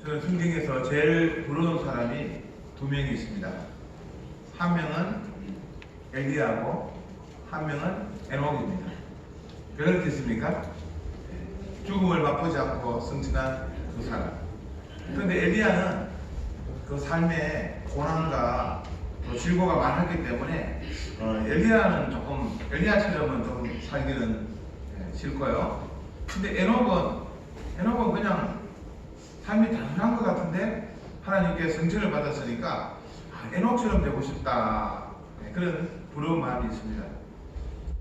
저는 성경에서 제일 부러운 사람이 두 명이 있습니다. 한 명은 엘리야고 한 명은 에녹입니다. 왜 그렇겠습니까? 죽음을 맛보지 않고 승진한 두 사람. 그런데 엘리야는 그 삶에 고난과 또 질고가 많았기 때문에 엘리야처럼은 좀 살기는 싫고요. 근데 에녹은 그냥 삶이 단순한 것 같은데 하나님께 성전을 받았으니까 에녹처럼 되고 싶다, 그런 부러운 마음이 있습니다.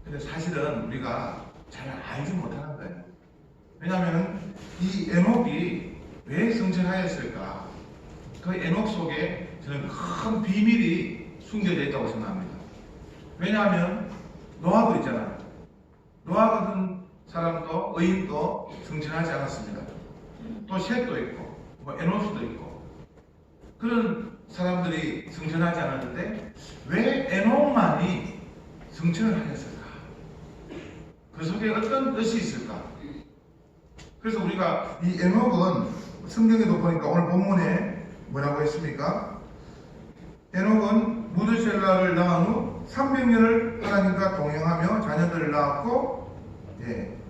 근데 사실은 우리가 잘 알지 못하는 거예요. 왜냐하면 이 에녹이 왜 성전하였을까? 그 에녹 속에 저는 큰 비밀이 숨겨져 있다고 생각합니다. 왜냐하면 노아도 있잖아요. 노아 같은 사람도 의인도 성전하지 않았습니다. 또 셋도 있고 에노스도 있고 그런 사람들이 성전하지 않았는데 왜 에녹만이 성전을 하였을까? 그 속에 어떤 뜻이 있을까? 그래서 우리가 이 에녹은 성경에도 보니까 오늘 본문에 뭐라고 했습니까? 에녹은 무드셀라를 낳은 후 300년을 하나님과 동행하며 자녀들을 낳았고,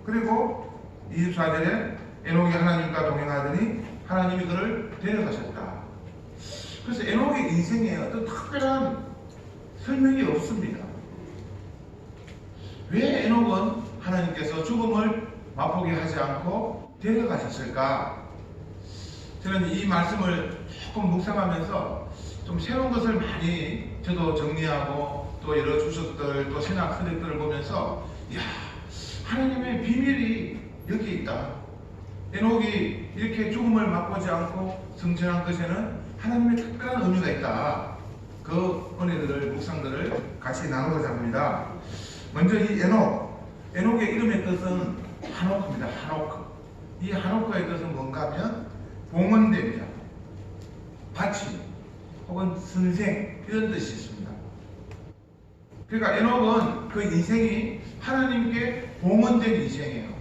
그리고 24절에 에녹이 하나님과 동행하더니 하나님이 그를 데려가셨다. 그래서 에녹의 인생에 어떤 특별한 설명이 없습니다. 왜 에녹은 하나님께서 죽음을 맛보게 하지 않고 데려가셨을까? 저는 이 말씀을 조금 묵상하면서 좀 새로운 것을 많이 저도 정리하고 또 여러 주석들 또 신학 서적들을 보면서 하나님의 비밀이 여기 있다. 에녹이 이렇게 죽음을 맛보지 않고 성전한 것에는 하나님의 특별한 의미가 있다. 그 은혜들을 묵상들을 같이 나누고자 합니다. 먼저 이 에녹의 이름의 뜻은 하노크입니다. 하노크. 이 하노크의 뜻은 뭔가 하면 봉헌됩니다. 바치 혹은 선생 이런 뜻이 있습니다. 그러니까 에녹은 그 인생이 하나님께 봉헌된 인생이에요.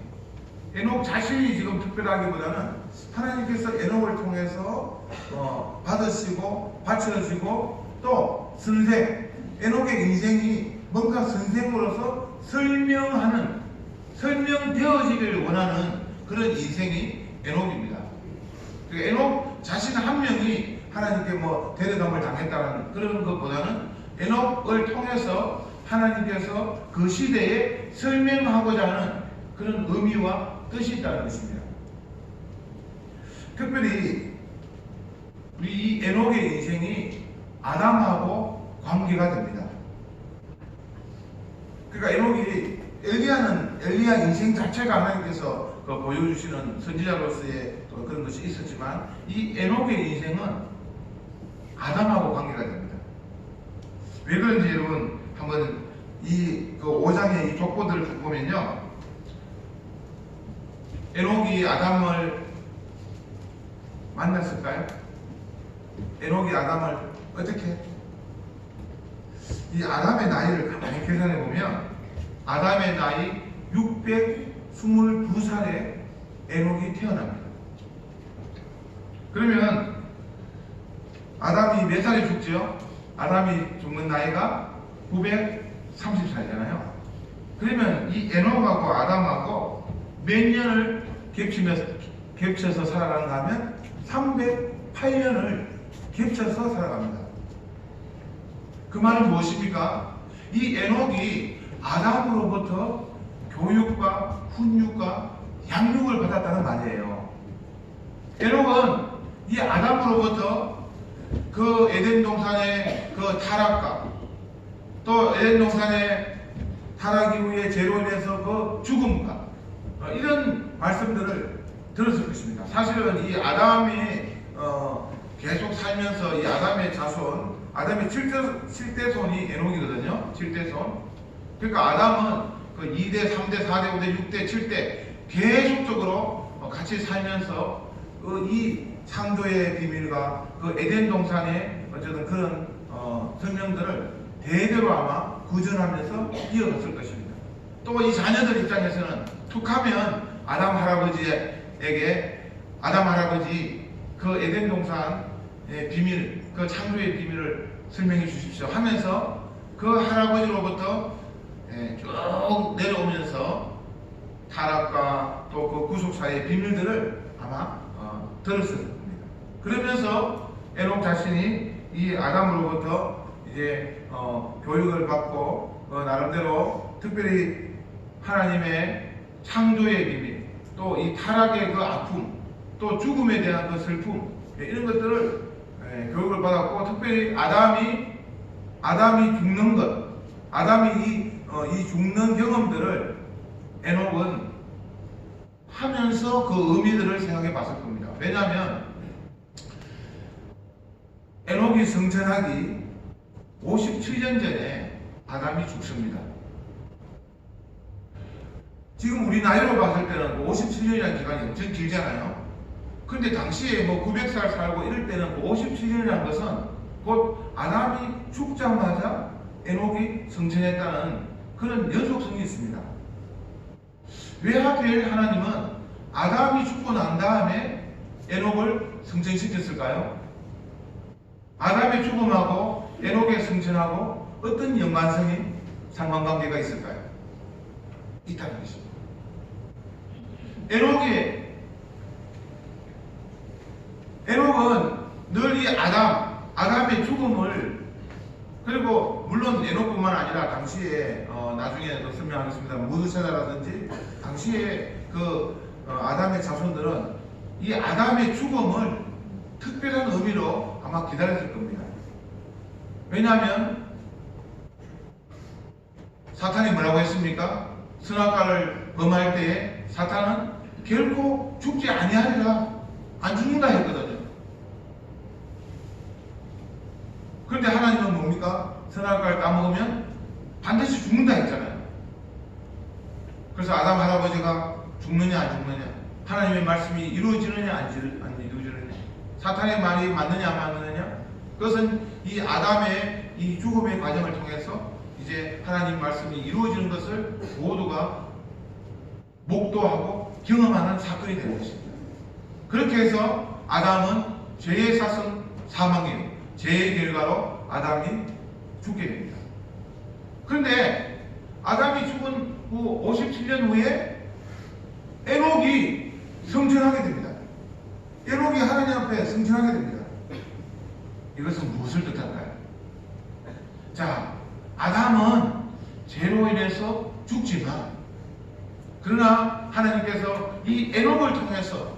에녹 자신이 지금 특별하기보다는 하나님께서 에녹을 통해서 받으시고 바쳐지고 또 선생, 에녹의 인생이 뭔가 선생으로서 설명되어지기를 원하는 그런 인생이 에녹입니다. 에녹 자신 한 명이 하나님께 데려담을 당했다는 그런 것보다는 에녹을 통해서 하나님께서 그 시대에 설명하고자 하는 그런 의미와 뜻이 있다는 것입니다. 특별히 우리 이 에녹의 인생이 아담하고 관계가 됩니다. 그러니까 엘리야 인생 자체가 하나님께서 보여주시는 선지자로서의 그런 것이 있었지만 이 에녹의 인생은 아담하고 관계가 됩니다. 왜 그런지 여러분 한번 이 5장의 이 족보들을 쭉 보면요, 에녹이 아담을 만났을까요? 에녹이 아담을 어떻게? 이 아담의 나이를 가만히 계산해 보면 아담의 나이 622살에 에녹이 태어납니다. 그러면 아담이 몇 살에 죽죠? 아담이 죽는 나이가 930살이잖아요. 그러면 이 에녹하고 아담하고 몇 년을 겹쳐서 살아가는가 하면 308년을 겹쳐서 살아갑니다. 그 말은 무엇입니까? 이 에녹이 아담으로부터 교육과 훈육과 양육을 받았다는 말이에요. 에녹은 이 아담으로부터 그 에덴 동산의 그 타락과 또 에덴 동산의 타락 이후에 죄로 인해서 그 죽음과 이런 말씀들을 들었을 것입니다. 사실은 이 아담이 계속 살면서 이 아담의 자손, 아담의 7대손이 에녹이거든요. 7대손. 그러니까 아담은 그 2대, 3대, 4대, 5대, 6대, 7대 계속적으로 같이 살면서 이 창조의 비밀과 그 에덴 동산의 어쨌든 그런 설명들을 대대로 아마 구전하면서 이어갔을 것입니다. 또 이 자녀들 입장에서는 툭하면 아담 할아버지 그 에덴 동산의 비밀, 그 창조의 비밀을 설명해 주십시오 하면서 그 할아버지로부터 쭉 내려오면서 타락과 또 그 구속 사이의 비밀들을 아마 들었을 겁니다. 그러면서 에녹 자신이 이 아담으로부터 이제 교육을 받고 나름대로 특별히 하나님의 창조의 비밀, 또 이 타락의 그 아픔, 또 죽음에 대한 그 슬픔, 이런 것들을 교육을 받았고, 특별히 아담이 죽는 것, 아담이 이 죽는 경험들을 에녹은 하면서 그 의미들을 생각해 봤을 겁니다. 왜냐하면 에녹이 성천하기 57년 전에 아담이 죽습니다. 지금 우리 나이로 봤을 때는 57년이라는 기간이 엄청 길잖아요. 근데 당시에 900살 살고 이럴 때는 57년이라는 것은 곧 아담이 죽자마자 에녹이 성천했다는 그런 연속성이 있습니다. 왜 하필 하나님은 아담이 죽고 난 다음에 에녹을 성천시켰을까요? 아담의 죽음하고 에녹의 성천하고 어떤 연관성이 상관관계가 있을까요? 있다는 것입니다. 에녹은 늘 이 아담의 죽음을, 그리고 물론 에녹뿐만 아니라 당시에 나중에 또 설명하겠습니다. 무드세다라든지 당시에 아담의 자손들은 이 아담의 죽음을 특별한 의미로 아마 기다렸을 겁니다. 왜냐하면 사탄이 뭐라고 했습니까? 선악과를 범할 때에 사탄은 결코 죽지 아니하리라, 안 죽는다 했거든요. 그런데 하나님은 뭡니까? 선악과를 따먹으면 반드시 죽는다 했잖아요. 그래서 아담 할아버지가 죽느냐 안 죽느냐, 하나님의 말씀이 이루어지느냐 안 이루어지느냐, 사탄의 말이 맞느냐 안 맞느냐, 그것은 이 아담의 이 죽음의 과정을 통해서 이제 하나님 말씀이 이루어지는 것을 모두가 목도하고 경험하는 사건이 되는 것입니다. 그렇게 해서 아담은 죄의 사성 사망이에요. 죄의 결과로 아담이 죽게 됩니다. 그런데 아담이 죽은 후 57년 후에 에녹이 성천하게 됩니다. 에녹이 하나님 앞에 성천하게 됩니다. 이것은 무엇을 뜻할까요? 자, 아담은 죄로 인해서 죽지만, 그러나 하나님께서 이 에녹을 통해서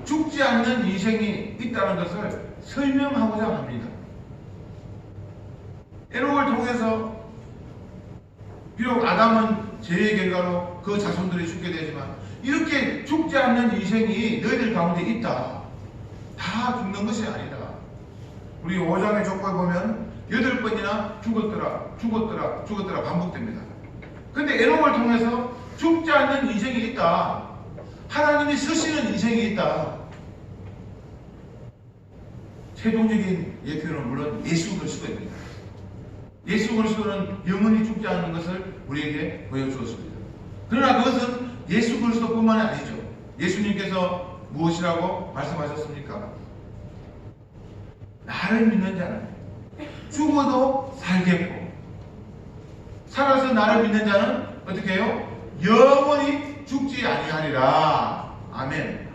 죽지 않는 인생이 있다는 것을 설명하고자 합니다. 에녹을 통해서 비록 아담은 죄의 결과로 그 자손들이 죽게 되지만 이렇게 죽지 않는 인생이 너희들 가운데 있다. 다 죽는 것이 아니다. 우리 5장의 족보에 보면 8번이나 죽었더라 반복됩니다. 근데 에녹을 통해서 죽지 않는 인생이 있다. 하나님이 쓰시는 인생이 있다. 최종적인 예표는 물론 예수 그리스도입니다. 예수 그리스도는 영원히 죽지 않는 것을 우리에게 보여주었습니다. 그러나 그것은 예수 그리스도뿐만이 아니죠. 예수님께서 무엇이라고 말씀하셨습니까? 나를 믿는 자는 죽어도 살겠고, 살아서 나를 믿는 자는 어떻게 해요? 영원히 죽지 아니하리라. 아멘.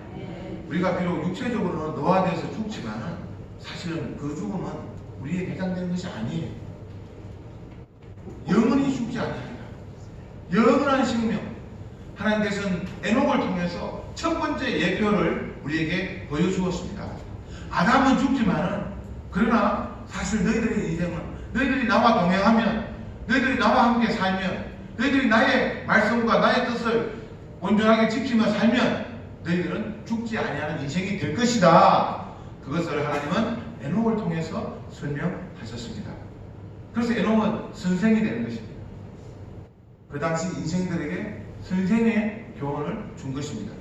우리가 비록 육체적으로는 노화되어서 죽지만 사실은 그 죽음은 우리에게 해당되는 것이 아니에요. 영원히 죽지 아니하리라. 영원한 생명. 하나님께서는 에녹을 통해서 첫 번째 예표를 우리에게 보여주었습니다. 아담은 죽지만은, 그러나 사실 너희들의 인생은, 너희들이 나와 동행하면, 너희들이 나와 함께 살면, 너희들이 나의 말씀과 나의 뜻을 온전하게 지키며 살면 너희들은 죽지 아니하는 인생이 될 것이다. 그것을 하나님은 에녹을 통해서 설명하셨습니다. 그래서 에녹은 선생이 되는 것입니다. 그 당시 인생들에게 선생의 교훈을 준 것입니다.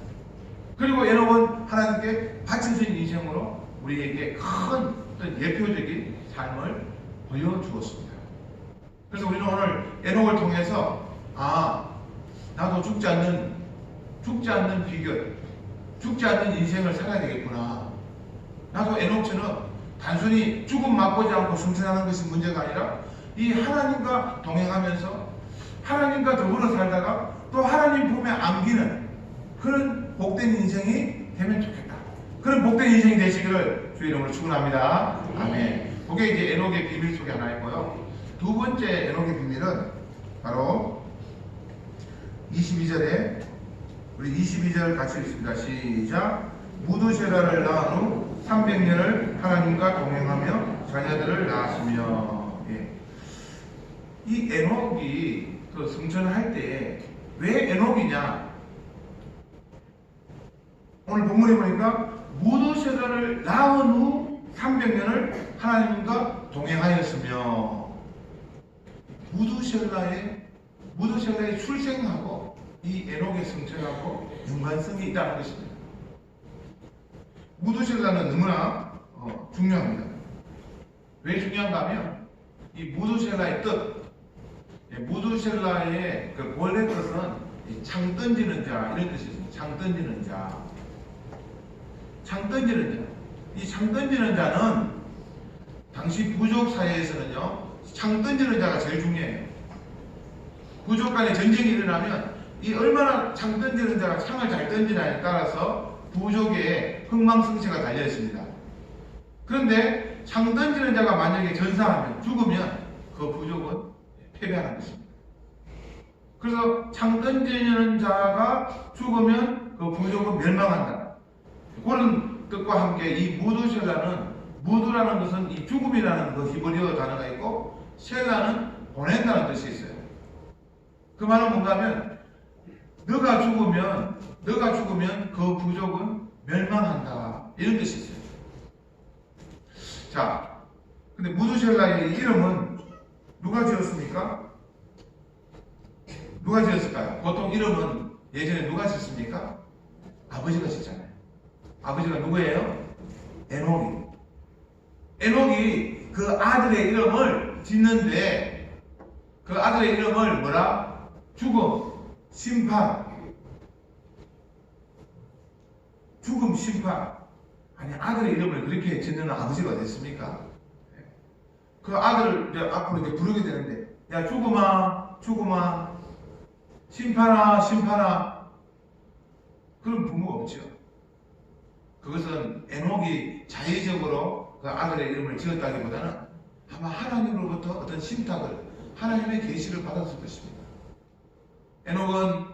그리고 에녹은 하나님께 바쳐진 인생으로 우리에게 큰 어떤 예표적인 삶을 보여주었습니다. 그래서 우리는 오늘 에녹을 통해서 나도 죽지 않는 비결, 죽지 않는 인생을 살아야 되겠구나. 나도 에녹처럼 단순히 죽음 맛보지 않고 승천하는 것이 문제가 아니라 이 하나님과 동행하면서 하나님과 더불어 살다가 또 하나님 품에 안기는 그런 복된 인생이 되면 좋겠다. 그런 복된 인생이 되시기를 주 이름으로 축원합니다. 아멘. 그게 이제 에녹의 비밀 속에 하나 있고요. 두 번째 에녹의 비밀은 바로 22절에 우리 22절 같이 읽습니다. 시작. 무두셀라를 낳은 후 300년을 하나님과 동행하며 자녀들을 낳았으며. 예. 이 에녹이 그 승천할 때 왜 에녹이냐? 오늘 본문에 보니까 무두셀라를 낳은 후 300년을 하나님과 동행하였으며, 무두셀라의 출생하고 이 에녹의 승천하고 연관성이 있다는 것입니다. 무두셀라는 너무나 중요합니다. 왜 중요한가 하면 이 무두셀라의 뜻, 무두셀라의 그 본래 뜻은 창 던지는 자 이런 뜻이 있습니다. 창 던지는 자. 창 던지는 자. 이 창 던지는 자는 당시 부족 사회에서는요, 창 던지는 자가 제일 중요해요. 부족 간에 전쟁이 일어나면 이 얼마나 창 던지는 자가 창을 잘 던지냐에 따라서 부족의 흥망성쇠가 달려 있습니다. 그런데 창 던지는 자가 만약에 전사하면, 죽으면 그 부족은 패배하는 것입니다. 그래서 창 던지는 자가 죽으면 그 부족은 멸망한다. 그런 뜻과 함께 이 무두셀라는, 무두라는 것은 이 죽음이라는 그 히브리어 단어가 있고 셀라는 보낸다는 뜻이 있어요. 그 말은 뭔가 하면 너가 죽으면 그 부족은 멸망한다 이런 뜻이 있어요. 자, 근데 무두셀라의 이름은 누가 지었습니까? 누가 지었을까요? 보통 이름은 예전에 누가 지었습니까? 아버지가 지었잖아요. 아버지가 누구예요? 에녹이. 에녹이 그 아들의 이름을 짓는데 그 아들의 이름을 뭐라? 죽음, 심판. 죽음, 심판. 아니, 아들의 이름을 그렇게 짓는 아버지가 됐습니까? 그 아들을 이제 앞으로 이제 부르게 되는데, 야, 죽음아, 죽음아, 심판아, 심판아. 그런 부모가 없죠. 그것은 에녹이 자의적으로 그 아들의 이름을 지었다기보다는 아마 하나님으로부터 어떤 신탁을, 하나님의 계시를 받았을 것입니다. 에녹은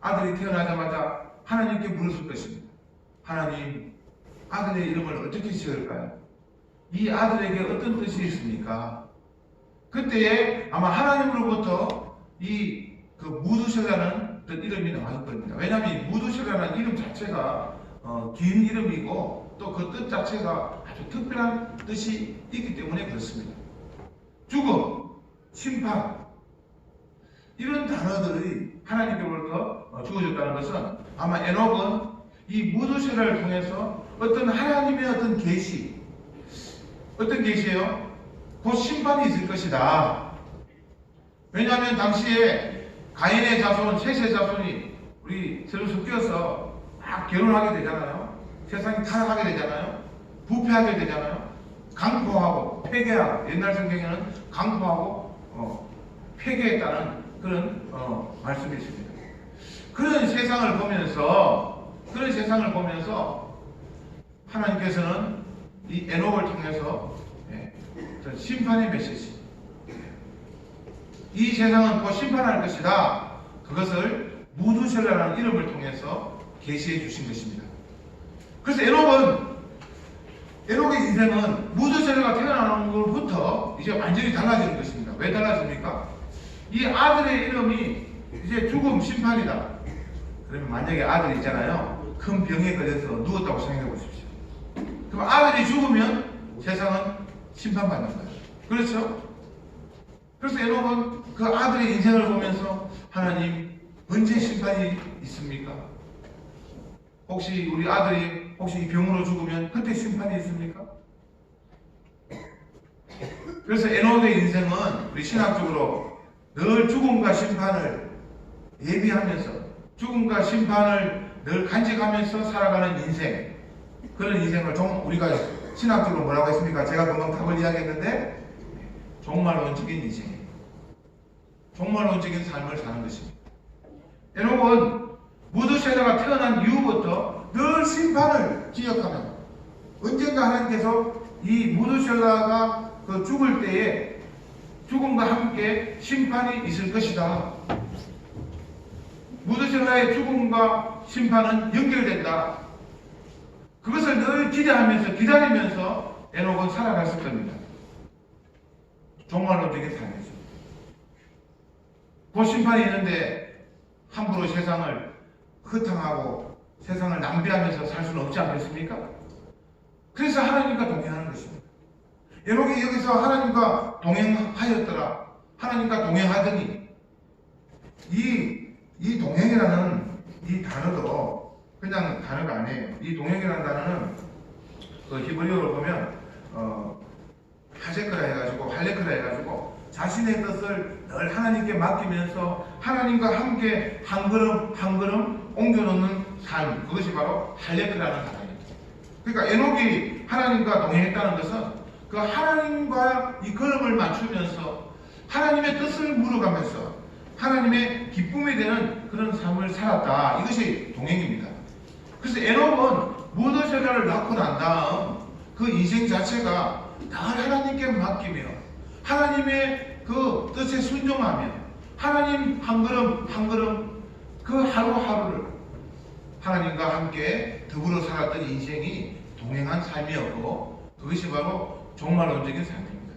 아들이 태어나자마자 하나님께 물었을 것입니다. 하나님, 아들의 이름을 어떻게 지을까요? 이 아들에게 어떤 뜻이 있습니까? 그때에 아마 하나님으로부터 이 그 무두셀라는 이름이 나왔을 겁니다. 왜냐하면 이 무두셀라는 이름 자체가 긴 이름이고 또 그 뜻 자체가 아주 특별한 뜻이 있기 때문에 그렇습니다. 죽음, 심판, 이런 단어들이 하나님께로부터 주어졌다는 것은 아마 에녹은 이 무두셀라를 통해서 어떤 하나님의 어떤 계시, 어떤 계시예요? 곧 심판이 있을 것이다. 왜냐하면 당시에 가인의 자손, 셋의 자손이 우리 서로 섞여서 막 결혼하게 되잖아요. 세상이 타락하게 되잖아요. 부패하게 되잖아요. 강포하고 폐괴하고, 옛날 성경에는 강포하고 폐괴했다는 그런 말씀이 있습니다. 그런 세상을 보면서 하나님께서는 이 에녹을 통해서 심판의 메시지, 이 세상은 곧 심판할 것이다, 그것을 무두셀라라는 이름을 통해서 계시해 주신 것입니다. 그래서 에녹의 인생은 무두셀라가 태어나는 것부터 이제 완전히 달라지는 것입니다. 왜 달라집니까? 이 아들의 이름이 이제 죽음, 심판이다. 그러면 만약에 아들이 있잖아요. 큰 병에 걸려서 누웠다고 생각해 보십시오. 그럼 아들이 죽으면 세상은 심판받는 거예요. 그렇죠? 그래서 에녹은 그 아들의 인생을 보면서 하나님, 언제 심판이 있습니까? 혹시 우리 아들이 혹시 이 병으로 죽으면 그때 심판이 있습니까? 그래서 에녹의 인생은 우리 신학적으로 늘 죽음과 심판을 예비하면서, 죽음과 심판을 늘 간직하면서 살아가는 인생, 그런 인생을 우리가 신학적으로 뭐라고 했습니까? 제가 금방 답을 이야기했는데 종말론적인 인생이에요. 종말론적인 삶을 사는 것입니다. 에녹은 무드셀라가 태어난 이후부터 늘 심판을 기억하며 언젠가 하나님께서 이 무드셀라가 죽을 때에 죽음과 함께 심판이 있을 것이다. 무드셀라의 죽음과 심판은 연결된다. 그것을 늘 기다리면서 에녹은 살아갔을 겁니다. 종말론적인 삶이죠. 그 심판이 있는데 함부로 세상을 허탕하고 세상을 낭비하면서 살 수는 없지 않겠습니까? 그래서 하나님과 동행하는 것입니다. 에녹이 여기서 하나님과 동행하였더라. 하나님과 동행하더니 이 동행이라는 이 단어도 그냥 단어가 아니에요. 이 동행이라는 단어는 그 히브리어로 보면 하제크라 해가지고 할레크라 해가지고 자신의 뜻을 늘 하나님께 맡기면서 하나님과 함께 한 걸음 한 걸음 옮겨놓는 삶, 그것이 바로 할레크라는 단어입니다. 그러니까 에녹이 하나님과 동행했다는 것은 그 하나님과 이 걸음을 맞추면서 하나님의 뜻을 물어가면서 하나님의 기쁨이 되는 그런 삶을 살았다. 이것이 동행입니다. 그래서 에녹은 무드셀라를 낳고 난 다음 그 인생 자체가 늘 하나님께 맡기며 하나님의 그 뜻에 순종하며 하나님 한 걸음 한 걸음 그 하루하루를 하나님과 함께 더불어 살았던 인생이 동행한 삶이었고 그것이 바로 종말론적인 삶입니다.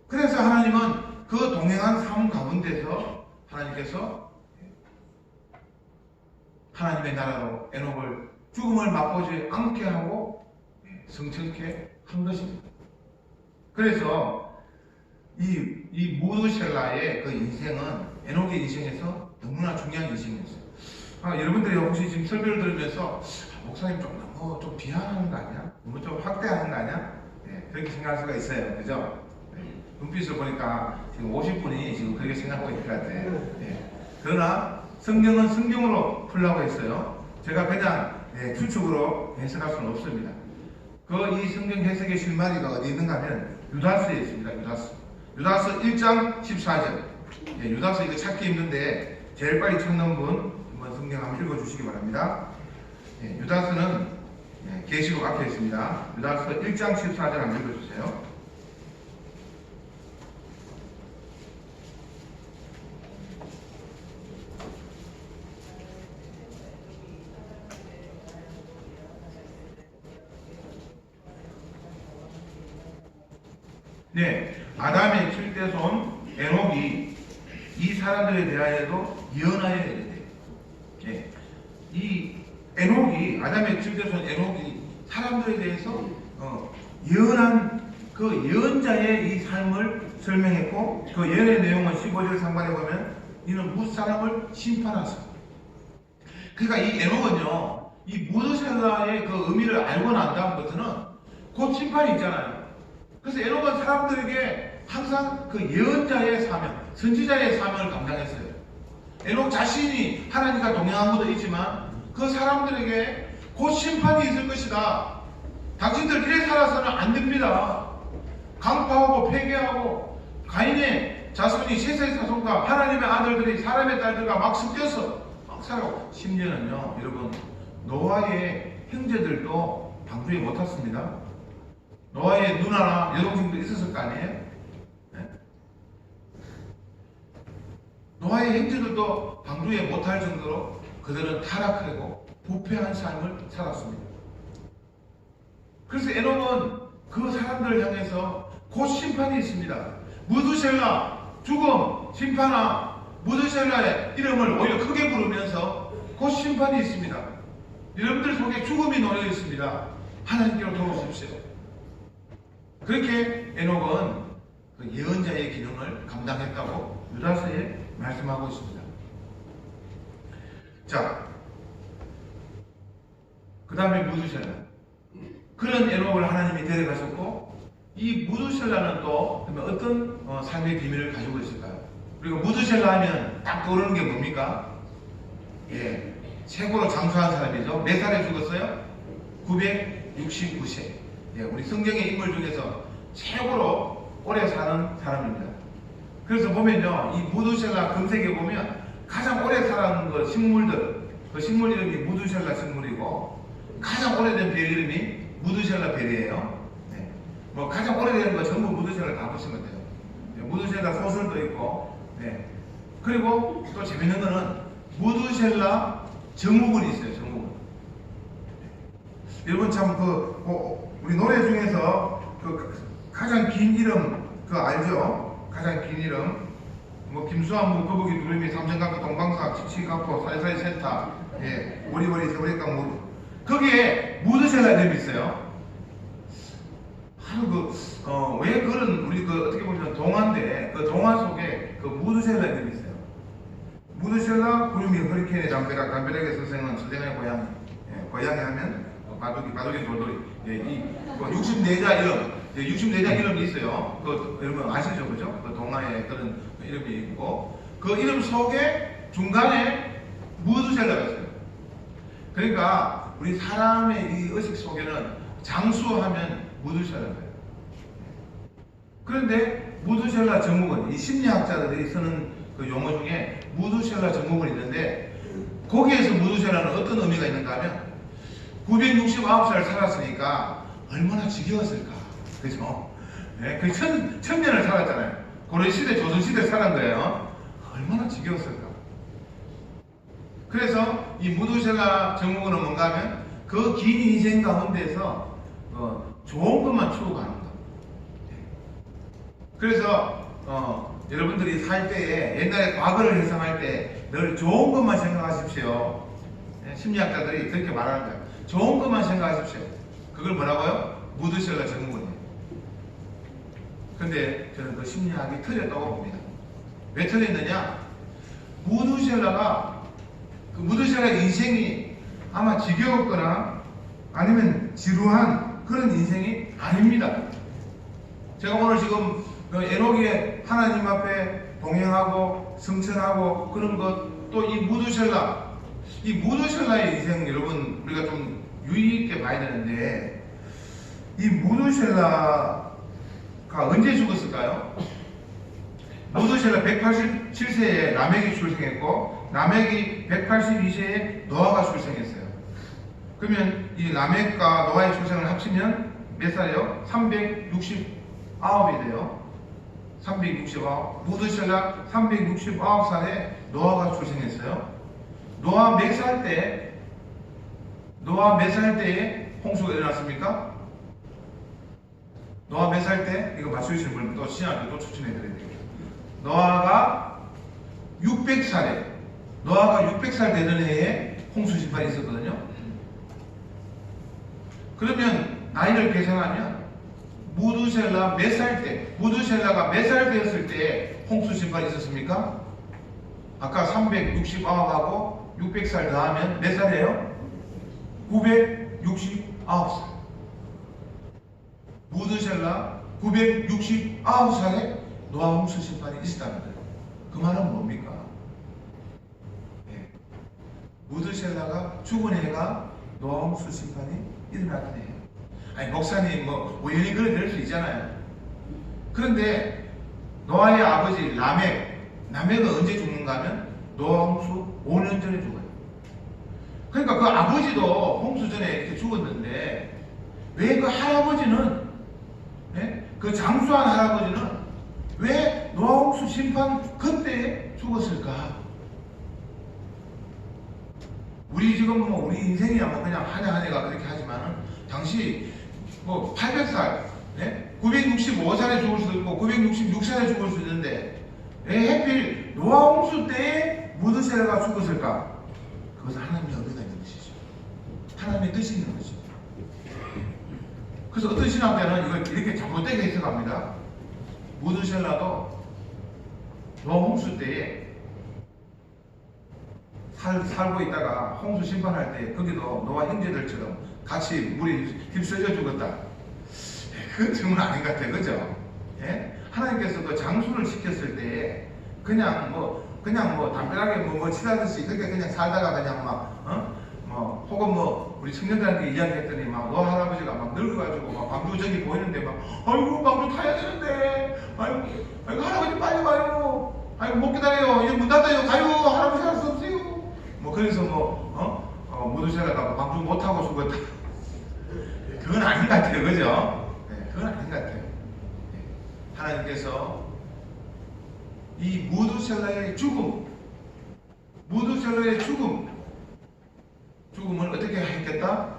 그래서 하나님은 그 동행한 삶 가운데서 하나님께서 하나님의 나라로 에녹을 죽음을 맛보지 않게 하고 성천케 한 것입니다. 그래서 이 무드셀라의 그 인생은 에녹의 인생에서 너무나 중요한 인생이었어요. 여러분들이 혹시 지금 설교를 들으면서 목사님 너무 좀 비하하는 거 아니야? 너무 좀 확대하는 거 아니야? 네, 그렇게 생각할 수가 있어요. 그죠? 네, 눈빛을 보니까 지금 50분이 지금 그렇게 생각하고 있을 것 같아요. 네. 그러나 성경은 성경으로 풀라고 했어요. 제가 그냥 추측으로 해석할 수는 없습니다. 이 성경 해석의 실마리가 어디 있는가 하면 유다서에 있습니다. 유다서 1장 14절. 유다서 이거 찾기 힘든데 제일 빨리 찾는 분 한번 성경 한번 읽어주시기 바랍니다. 유다서는 계시록 앞에 있습니다. 유다서 1장 14절 한번 읽어주세요. 아담의 7대손 에녹이 이 사람들에 대하여도 예언하여야 돼요. 이 에녹이 아담의 7대손 에녹이 사람들에 대해서 예언한 그 예언자의 이 삶을 설명했고 그 예언의 내용은 15절 상반에 보면 이는 뭇사람을 심판하사. 그러니까 이 에녹은요 이 무드셀라의 그 의미를 알고 난 다음부터는 곧 심판이 있잖아요. 그래서 에녹은 사람들에게 항상 그 예언자의 사명, 선지자의 사명을 감당했어요. 에녹 자신이 하나님과 동행한 것도 있지만 그 사람들에게 곧 심판이 있을 것이다. 당신들 이래 살아서는 안 됩니다. 강파하고 폐괴하고 가인의 자손이 셋의 자손과 하나님의 아들들이 사람의 딸들과 막 섞여서 막 살아가고 심지어는요 여러분 노아의 형제들도 방주에 못 탔습니다. 노아의 누나나 여동생도 있었을 거 아니에요? 노아의 형제들도 방주에 못할 정도로 그들은 타락하고 부패한 삶을 살았습니다. 그래서 에녹은 그 사람들을 향해서 곧 심판이 있습니다. 무드셀라, 죽음, 심판아, 무드셀라의 이름을 오히려 크게 부르면서 곧 심판이 있습니다. 여러분들 속에 죽음이 놓여 있습니다. 하나님께로 돌아오십시오. 그렇게 에녹은 그 예언자의 기능을 감당했다고 유다서에 말씀하고 있습니다. 자, 그 다음에 무드셀라. 그런 에녹을 하나님이 데려가셨고 이 무드셀라는 또 어떤 삶의 비밀을 가지고 있을까요? 그리고 무드셀라 하면 딱 떠오르는 게 뭡니까? 최고로 장수한 사람이죠. 몇 살에 죽었어요? 969세. 예, 우리 성경의 인물 중에서 최고로 오래 사는 사람입니다. 그래서 보면요, 이 무두셀라 금색에 보면 가장 오래 살았는 그 식물들, 그 식물 이름이 무두셀라 식물이고 가장 오래된 별 이름이 무두셀라 별이에요. 네. 뭐 가장 오래된 거 전부 무두셀라 다 보시면 돼요. 네, 무두셀라 소설도 있고, 네. 그리고 또 재밌는 거는 무두셀라 정욱은 있어요. 정욱은. 여러분 참 우리 노래 중에서 그 가장 긴 이름 알죠? 가장 긴 이름 뭐 김수환 거북이 두루미 삼천각구 동방사 지치가포 사리사리 센터 예 오리오리 세월강 뭐 거기에 무드셀라 이름이 있어요. 왜 그런 우리 어떻게 보면 동화인데 그 동화 속에 그 무드셀라 이름이 있어요. 무드셀라 구름이 허리케인의 담벼락에 서생은 선생의 고향 고향에 하면 바둑이 돌돌이 이 64자 이름 64자 이름이 있어요. 여러분 아시죠, 그죠? 그 동화에 그런 이름이 있고 그 이름 속에 중간에 무드셀라가 있어요. 그러니까 우리 사람의 이 의식 속에는 장수하면 무드셀라예요. 그런데 무드셀라 정목은 이 심리학자들이 쓰는 그 용어 중에 무드셀라 정목은 있는데 거기에서 무드셀라는 어떤 의미가 있는가 하면 969살 살았으니까 얼마나 지겨웠을까. 그죠? 네, 그 천년을 살았잖아요. 고려시대, 조선시대 살은 거예요. 얼마나 지겨웠을까. 그래서 이 무두셀라 정목은 뭔가 하면 그 긴 인생 가운데서 좋은 것만 추구하는 거. 그래서 여러분들이 살 때에 옛날에 과거를 회상할 때 늘 좋은 것만 생각하십시오. 심리학자들이 그렇게 말하는 거예요. 좋은 것만 생각하십시오. 그걸 뭐라고요? 무드셀라 정목이에요. 근데 저는 그 심리학이 틀렸다고 봅니다. 왜 틀렸느냐? 무드셀라가 그 무드셀라 인생이 아마 지겨웠거나 아니면 지루한 그런 인생이 아닙니다. 제가 오늘 지금 에녹이 하나님 앞에 동행하고 성천하고 그런 것 또 이 무드셀라의 인생 여러분 우리가 좀 유의 있게 봐야 되는데 이 무드셀라가 언제 죽었을까요? 무드셀라 187세에 라멕이 출생했고 라멕이 182세에 노아가 출생했어요. 그러면 이 라멕과 노아의 출생을 합치면 몇 살이에요? 369이 돼요. 369. 무드셀라 369살에 노아가 출생했어요. 노아 몇 살 때에 홍수가 일어났습니까? 노아 몇 살 때? 이거 맞추시는 분 또 신학교 또 추천해드려야 돼요. 노아가 600살에 노아가 600살 되는 해에 홍수 심판이 있었거든요. 그러면 나이를 계산하면 무드셀라 몇 살 때, 무드셀라가 몇 살 되었을 때 홍수 심판이 있었습니까? 아까 369하고 600살 더하면 몇 살이에요? 969살. 무드셀라 969살에 노아 홍수 심판이 있었다는 거예요. 그 말은 뭡니까? 네. 무드셀라가 죽은 해가 노아 홍수 심판이 일어났던 해예요. 아니 목사님 뭐 우연히 그래 될 수 있잖아요. 그런데 노아의 아버지 라멕은 언제 죽는가 하면 노아 홍수 5년 전에 죽어요. 그러니까 그 아버지도 홍수 전에 이렇게 죽었는데 왜 그 할아버지는 그 장수한 할아버지는 왜 노아 홍수 심판 그때 죽었을까? 우리 지금 뭐 우리 인생이야 뭐 그냥 한 해가 그렇게 하지만은 당시 뭐 800살, 965살에 죽을 수도 있고 966살에 죽을 수 있는데 왜 하필 노아 홍수 때에 무드셀라가 죽었을까? 그것은 하나님의 의도가 있는 것이죠. 하나님의 뜻이 있는 것이죠. 그래서 어떤 신학자는 이걸 이렇게 잘못되게 해석합니다. 무드셀라도 노아 홍수 때에 살고 있다가 홍수 심판할 때 거기도 노아 형제들처럼 같이 물이 휩쓸려 죽었다. 그건 정말 아닌 것 같아요. 그죠? 예? 하나님께서 그 장수를 시켰을 때 그냥 뭐 담벼락에 뭐 치다듯이 그렇게 그냥 살다가 그냥 혹은 우리 청년들한테 이야기했더니 막 노아 할아버지가 막 늙어가지고 막 방주정이 보이는데 막 아이고 방주 타야 되는데 아이고 할아버지 빨리 가요. 아이고 못 기다려요. 이제 문 닫아요. 가요. 할아버지 할 수 없어요. 그래서 모두셀라가 방주 못 타고 죽었다. 그건 아닌 것 같아요, 그죠? 네, 그건 아닌 것 같아요. 네. 하나님께서 이 무두셀라의 죽음을 어떻게 했겠다?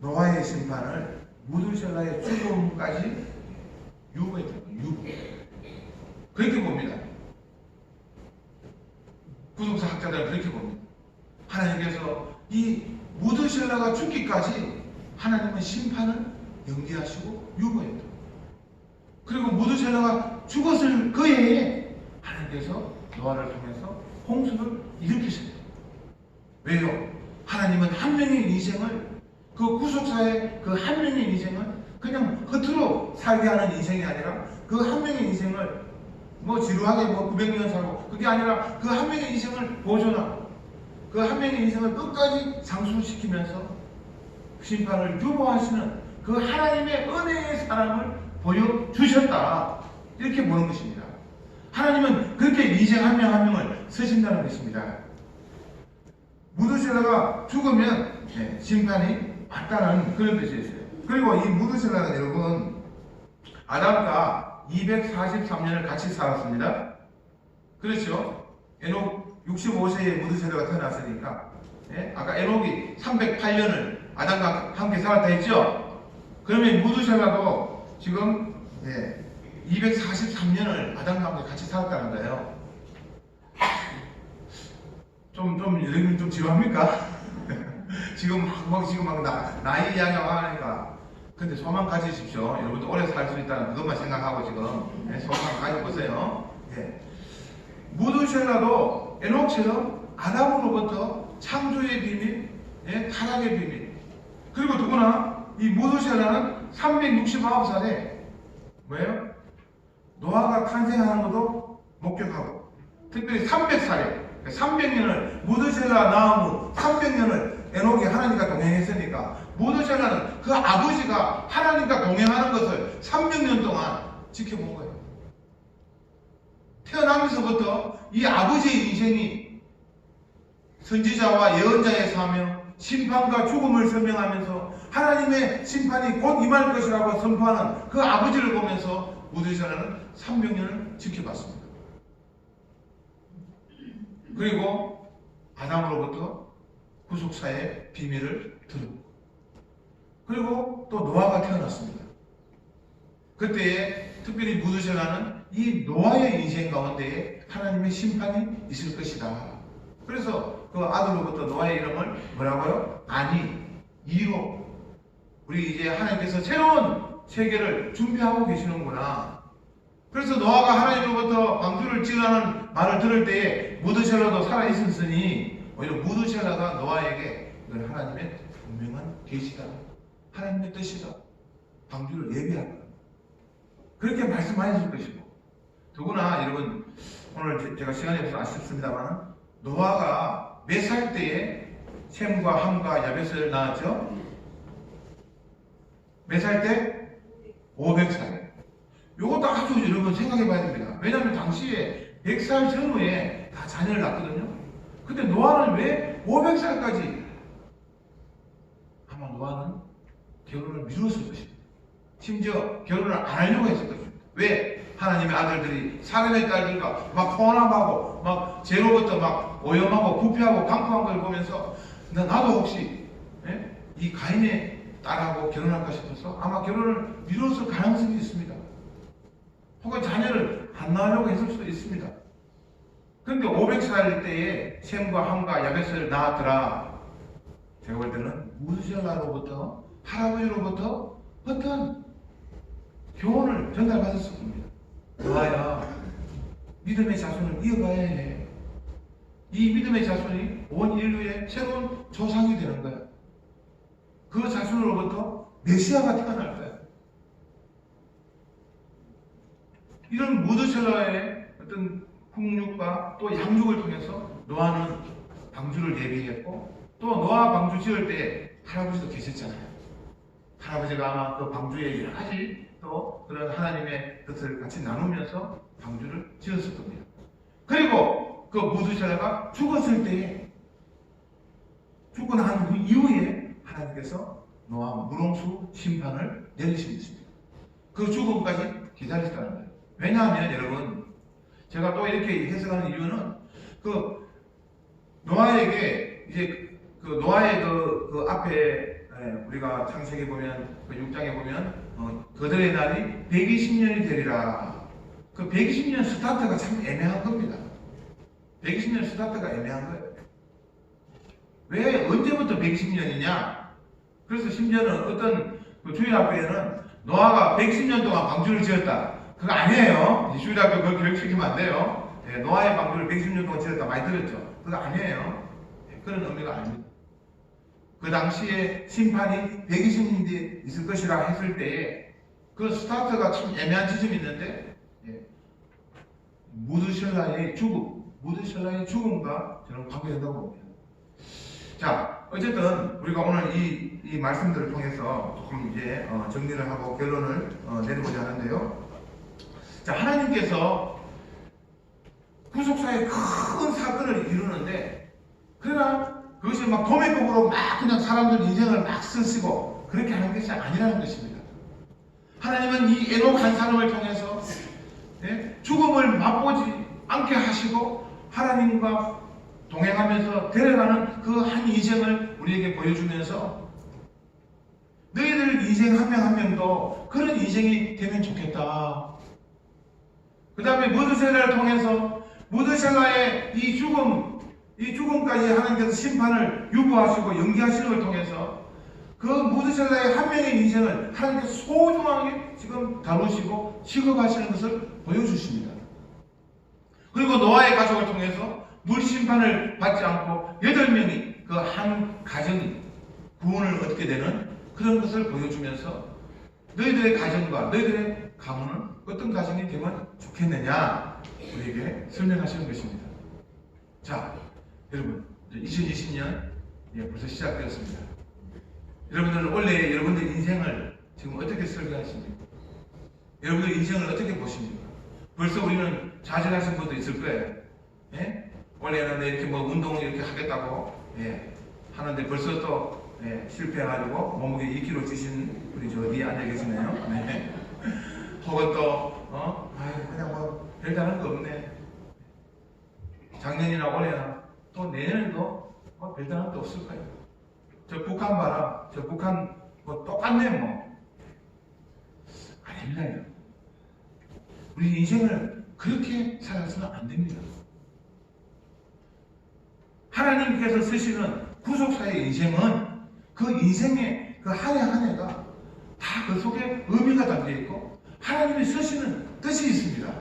노아의 심판을 무두셀라의 죽음까지 유보했다. 그렇게 봅니다. 구속사 학자들은 그렇게 봅니다. 하나님께서 이 무두셀라가 죽기까지 하나님은 심판을 연기하시고 유보했다. 그리고 무두셀라가 죽었을 그 해에 하나님께서 노아를 통해서 홍수를 일으키셨다. 왜요? 하나님은 한 명의 인생을, 그 구속사의 그 한 명의 인생을 그냥 겉으로 살게 하는 인생이 아니라 그 한 명의 인생을 지루하게 900년 살고, 그게 아니라 그 한 명의 인생을 보존하고 그 한 명의 인생을 끝까지 장수시키면서 심판을 유보하시는 그 하나님의 은혜의 사랑을 보여주셨다. 이렇게 보는 것입니다. 하나님은 그렇게 인생 한 명 한 명을 쓰신다는 것입니다. 무두셀라가 죽으면 심판이 왔다는 그런 뜻이 있어요. 그리고 이 무두셀라는 여러분, 아담과 243년을 같이 살았습니다. 그렇죠? 에녹 65세에 무두셀라가 태어났으니까, 아까 에녹이 308년을 아담과 함께 살았다 했죠? 그러면 무두셀라도 지금 243년을 아담과 함께 같이 살았다는 거예요. 여러분 좀 지루합니까? 지금 막 나이 이야기하고 하니까. 근데 소망 가지십시오. 여러분도 오래 살 수 있다는 그것만 생각하고 지금 소망 가져보세요. 무두셀라도 에녹처럼 아담으로부터 창조의 비밀, 타락의 비밀. 그리고 누구나 이 무두셀라는 369살에 뭐예요? 노아가 탄생하는 것도 목격하고, 특별히 300살에 300년을 무두셀라 낳은 후 300년을 에녹이 하나님과 동행했으니까 무두셀라는 그 아버지가 하나님과 동행하는 것을 300년 동안 지켜본 거예요. 태어나면서부터 이 아버지의 인생이 선지자와 예언자의 사명, 심판과 죽음을 설명하면서 하나님의 심판이 곧 임할 것이라고 선포하는 그 아버지를 보면서 무두셀라는 300년을 지켜봤습니다. 그리고 아담으로부터 구속사의 비밀을 들었고, 그리고 또 노아가 태어났습니다. 그때에 특별히 무두셀라는 이 노아의 인생 가운데에 하나님의 심판이 있을 것이다. 그래서 그 아들로부터 노아의 이름을 뭐라고요? 이로. 우리 이제 하나님께서 새로운 세계를 준비하고 계시는구나. 그래서 노아가 하나님으로부터 방주를 지으라는 말을 들을 때에 무두셀라도 살아있었으니 오히려 무두셀라가 노아에게 이건 하나님의 분명한 계시다, 하나님의 뜻이다, 방주를 예비하라, 그렇게 말씀하셨을 것이고, 더구나 여러분 오늘 제가 시간이 없어서 아쉽습니다만 노아가 몇 살 때에 셈과 함과 야벳을 낳았죠? 몇 살 때? 500살. 요것도 아주 여러분 생각해 봐야 됩니다. 왜냐하면 당시에 100살 전후에 다 자녀를 낳거든요. 근데 노아는 왜 500살까지? 아마 노아는 결혼을 미뤘을 것입니다. 심지어 결혼을 안 하려고 했을 것입니다. 왜? 하나님의 아들들이 사람의 딸들과 막 혼합하고 막 죄로부터 막 오염하고 부패하고 강포한 걸 보면서 나도 혹시 이 가인의 딸하고 결혼할까 싶어서 아마 결혼을 미뤘을 가능성이 있습니다. 혹은 자녀를 안 낳으려고 했을 수도 있습니다. 그런데 500살 때에 셈과 함과 야벳을 낳았더라. 제가 볼 때는 무두셀라로부터, 할아버지로부터 어떤 교훈을 전달받았을 겁니다. 노아야, 믿음의 자손을 이어가야 해. 이 믿음의 자손이 온 인류의 새로운 조상이 되는 거야. 그 자손으로부터 메시아가 태어날 거야. 이런 무두셀라의 어떤 풍육과 또 양육을 통해서 노아는 방주를 예비했고 또 노아 방주 지을 때 할아버지도 계셨잖아요. 할아버지가 아마 그 방주에 여러 가지 또 그런 하나님의 뜻을 같이 나누면서 방주를 지었을 겁니다. 그리고 그 무드샬라가 죽었을 때에 죽고 난 이후에 하나님께서 노아 무롱수 심판을 내리시겠습니다. 그 죽음까지 기다리셨다는 거예요. 왜냐하면 여러분 제가 또 이렇게 해석하는 이유는 그 노아에게 이제 그 노아의 그 앞에 우리가 창세기 보면 그 6장에 보면 그들의 날이 120년이 되리라. 그 120년 스타트가 참 애매한 겁니다. 120년 스타트가 애매한 거예요. 왜 언제부터 120년이냐? 그래서 심지어는 어떤 그 주일학교에는 노아가 110년 동안 방주를 지었다. 그거 아니에요. 주일학교 그거 교육시키면 안 돼요. 노아의 방주를 110년 동안 지었다 많이 들었죠. 그거 아니에요. 그런 의미가 아닙니다. 그 당시에 심판이 120년이 있을 것이라 했을 때에 그 스타트가 참 애매한 지점이 있는데 무드샬라의 죽음과 저는 관계된다고 봅니다. 자, 어쨌든 우리가 오늘 이 말씀들을 통해서 조금 이제 정리를 하고 결론을 내리고자 하는데요. 자, 하나님께서 구속사의 큰 사건을 이루는데 그러나 그것이 막 도매법으로 막 그냥 사람들 인생을 막 쓰시고 그렇게 하는 것이 아니라는 것입니다. 하나님은 이 에녹 한 사람을 통해서 죽음을 맛보지 않게 하시고 하나님과 동행하면서 데려가는 그 한 인생을 우리에게 보여주면서 너희들 인생 한 명 한 명도 그런 인생이 되면 좋겠다. 그 다음에 무드셀라를 통해서 무드셀라의 이 죽음까지 하나님께서 심판을 유보하시고 연기하시는 걸 통해서 그 무드셀라의 한 명의 인생을 하나님께서 소중하게 지금 다루시고 취급하시는 것을 보여주십니다. 그리고 노아의 가족을 통해서 물 심판을 받지 않고 8명이 그 한 가정이 구원을 얻게 되는 그런 것을 보여주면서 너희들의 가정과 너희들의 가문은 어떤 가정이 되면 좋겠느냐 우리에게 설명하시는 것입니다. 자, 여러분 2020년 벌써 시작되었습니다. 여러분들은 원래 여러분들 인생을 지금 어떻게 설계하십니까? 여러분들 인생을 어떻게 보십니까? 벌써 우리는 좌절하신 분도 있을 거예요. 원래는 이렇게 뭐 운동을 이렇게 하겠다고 하는데 벌써 또 실패해가지고 몸무게 2kg 찌신 우리 저 뒤에 앉아 계시네요. 혹은 또 그냥 뭐 별다른 거 없네. 작년이나 올해나 또 내년에도 뭐 별다른 거 없을 거예요. 저 북한 봐라. 저 북한 뭐 똑같네 뭐. 아닙니다. 우리 인생을 그렇게 살아서는 안 됩니다. 하나님께서 쓰시는 구속사의 인생은 그 인생의 그 한 해 한 해가 다 그 속에 의미가 담겨 있고 하나님이 쓰시는 뜻이 있습니다.